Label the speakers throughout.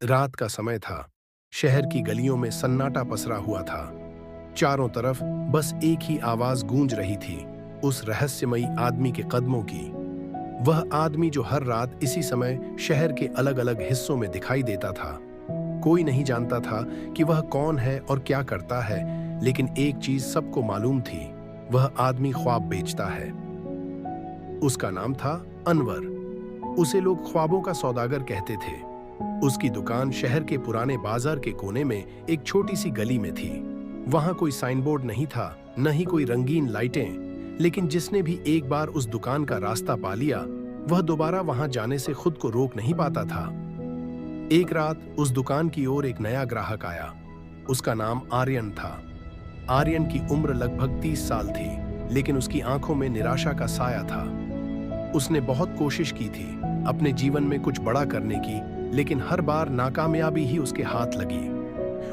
Speaker 1: रात का समय था। शहर की गलियों में सन्नाटा पसरा हुआ था। चारों तरफ बस एक ही आवाज गूंज रही थी, उस रहस्यमयी आदमी के कदमों की। वह आदमी जो हर रात इसी समय शहर के अलग-अलग हिस्सों में दिखाई देता था। कोई नहीं जानता था कि वह कौन है और क्या करता है, लेकिन एक चीज सबको मालूम थी, वह आदमी ख्वाब बेचता है। उसका नाम था अनवर। उसे लोग ख्वाबों का सौदागर कहते थे। उसकी दुकान शहर के पुराने बाजार के कोने में एक छोटी सी गली में थी। वहां कोई साइन बोर्ड नहीं था, न ही कोई रंगीन लाइटें, लेकिन जिसने भी एक बार उस दुकान का रास्ता पा लिया, वह दोबारा वहां जाने से खुद को रोक नहीं पाता था। एक रात उस दुकान की ओर एक नया ग्राहक आया। उसका नाम आर्यन था। आर्यन की उम्र लगभग 30 साल थी, लेकिन उसकी आंखों में निराशा का साया था। उसने बहुत कोशिश की थी अपने जीवन में कुछ बड़ा करने की, लेकिन हर बार नाकामयाबी ही उसके हाथ लगी।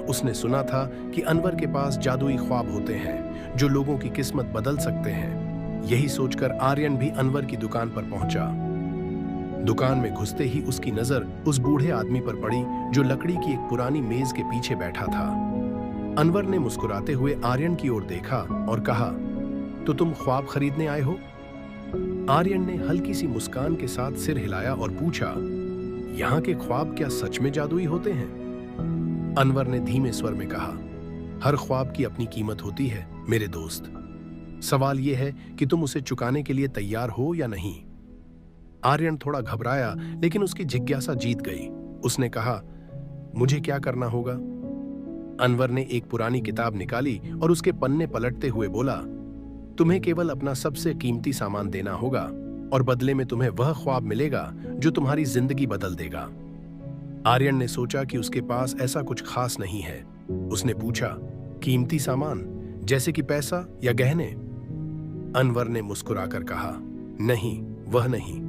Speaker 1: उसने सुना था कि अनवर के पास जादुई ख्वाब होते हैं जो लोगों की किस्मत बदल सकते हैं। यही सोचकर आर्यन भी अनवर की दुकान पर पहुंचा। दुकान में घुसते ही उसकी नजर उस बूढ़े आदमी पर पड़ी जो लकड़ी की एक पुरानी मेज के पीछे बैठा था। अनवर ने मुस्कुराते हुए आर्यन की ओर देखा और कहा, तो तुम ख्वाब खरीदने आए हो? आर्यन ने हल्की सी मुस्कान के साथ सिर हिलाया और पूछा, यहाँ के ख्वाब क्या सच में जादुई होते हैं? अनवर ने धीमे स्वर में कहा, हर ख्वाब की अपनी कीमत होती है मेरे दोस्त। सवाल यह है कि तुम उसे चुकाने के लिए तैयार हो या नहीं। आर्यन थोड़ा घबराया, लेकिन उसकी जिज्ञासा जीत गई। उसने कहा, मुझे क्या करना होगा? अनवर ने एक पुरानी किताब निकाली और उसके पन्ने पलटते हुए बोला, तुम्हें केवल अपना सबसे कीमती सामान देना होगा और बदले में तुम्हें वह ख्वाब मिलेगा जो तुम्हारी जिंदगी बदल देगा। आर्यन ने सोचा कि उसके पास ऐसा कुछ खास नहीं है। उसने पूछा, कीमती सामान जैसे कि पैसा या गहने? अनवर ने मुस्कुराकर कहा, नहीं, वह नहीं।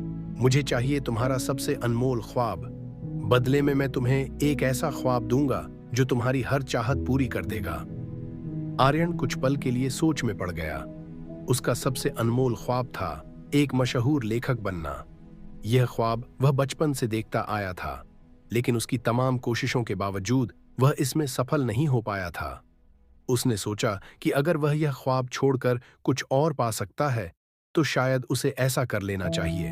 Speaker 1: मुझे चाहिए तुम्हारा सबसे अनमोल ख्वाब। बदले में मैं तुम्हें एक ऐसा ख्वाब दूंगा जो तुम्हारी हर चाहत पूरी कर देगा। आर्यन कुछ पल के लिए सोच में पड़ गया। उसका सबसे अनमोल ख्वाब था एक मशहूर लेखक बनना। यह ख्वाब वह बचपन से देखता आया था, लेकिन उसकी तमाम कोशिशों के बावजूद वह इसमें सफल नहीं हो पाया था। उसने सोचा कि अगर वह यह ख्वाब छोड़कर कुछ और पा सकता है, तो शायद उसे ऐसा कर लेना चाहिए।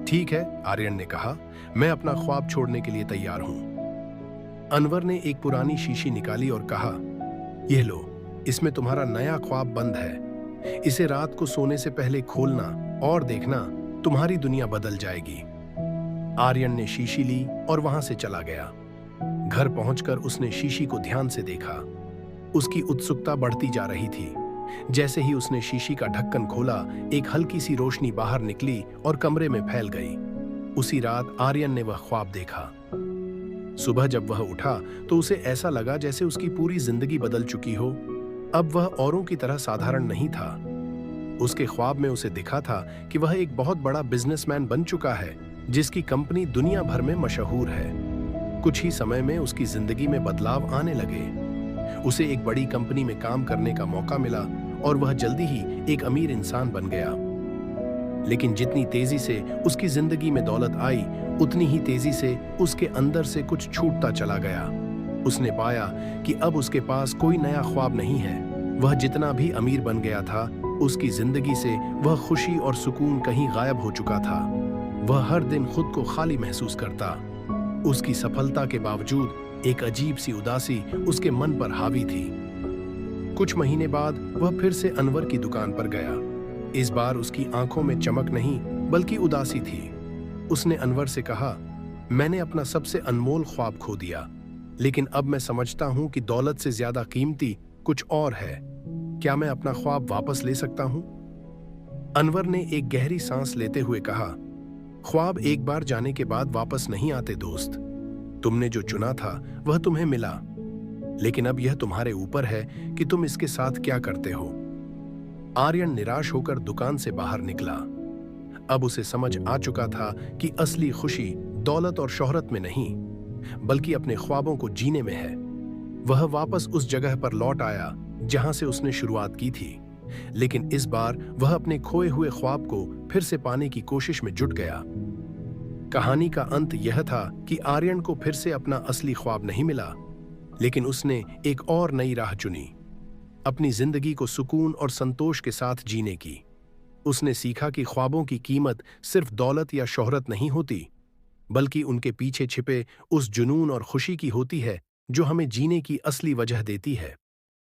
Speaker 1: ठीक है, आर्यन ने कहा, मैं अपना ख्वाब छोड़ने के लिए तैयार हूं। अनवर ने एक पुरानी शीशी निकाली और कहा, यह लो, इसमें तुम्हारा नया ख्वाब बंद है। इसे रात को सोने से पहले खोलना और देखना, तुम्हारी दुनिया बदल जाएगी। आर्यन ने शीशी ली और वहां से चला गया। घर पहुंचकर उसने शीशी को ध्यान से देखा। उसकी उत्सुकता बढ़ती जा रही थी। जैसे ही उसने शीशी का ढक्कन खोला, एक हल्की सी रोशनी बाहर निकली और कमरे में फैल गई। उसी रात आर्यन ने वह ख्वाब देखा। सुबह जब वह उठा तो उसे ऐसा लगा जैसे उसकी पूरी जिंदगी बदल चुकी हो। अब वह औरों की तरह साधारण नहीं था। उसके ख्वाब में उसे दिखा था कि वह एक बहुत बड़ा बिजनेसमैन बन चुका है, जिसकी कंपनी दुनिया भर में मशहूर है। कुछ ही समय में उसकी जिंदगी में बदलाव आने लगे। उसे एक बड़ी कंपनी में काम करने का मौका मिला और वह जल्दी ही एक अमीर इंसान बन गया। लेकिन जितनी तेजी से उसकी जिंदगी में दौलत आई, उतनी ही तेजी से उसके अंदर से कुछ छूटता चला गया। उसने पाया कि अब उसके पास कोई नया ख्वाब नहीं है। वह जितना भी अमीर बन गया था, उसकी जिंदगी से वह खुशी और सुकून कहीं गायब हो चुका था। वह हर दिन खुद को खाली महसूस करता। उसकी सफलता के बावजूद एक अजीब सी उदासी उसके मन पर हावी थी। कुछ महीने बाद वह फिर से अनवर की दुकान पर गया। इस बार उसकी आंखों में चमक नहीं, बल्कि उदासी थी। उसने अनवर से कहा, मैंने अपना सबसे अनमोल ख्वाब खो दिया, लेकिन अब मैं समझता हूं कि दौलत से ज्यादा कीमती कुछ और है। क्या मैं अपना ख्वाब वापस ले सकता हूं? अनवर ने एक गहरी सांस लेते हुए कहा, ख्वाब एक बार जाने के बाद वापस नहीं आते दोस्त। तुमने जो चुना था वह तुम्हें मिला, लेकिन अब यह तुम्हारे ऊपर है कि तुम इसके साथ क्या करते हो। आर्यन निराश होकर दुकान से बाहर निकला। अब उसे समझ आ चुका था कि असली खुशी दौलत और शोहरत में नहीं, बल्कि अपने ख्वाबों को जीने में है। वह वापस उस जगह पर लौट आया जहां से उसने शुरुआत की थी, लेकिन इस बार वह अपने खोए हुए ख्वाब को फिर से पाने की कोशिश में जुट गया। कहानी का अंत यह था कि आर्यन को फिर से अपना असली ख्वाब नहीं मिला, लेकिन उसने एक और नई राह चुनी, अपनी जिंदगी को सुकून और संतोष के साथ जीने की। उसने सीखा कि ख्वाबों की कीमत सिर्फ दौलत या शोहरत नहीं होती, बल्कि उनके पीछे छिपे उस जुनून और खुशी की होती है जो हमें जीने की असली वजह देती है।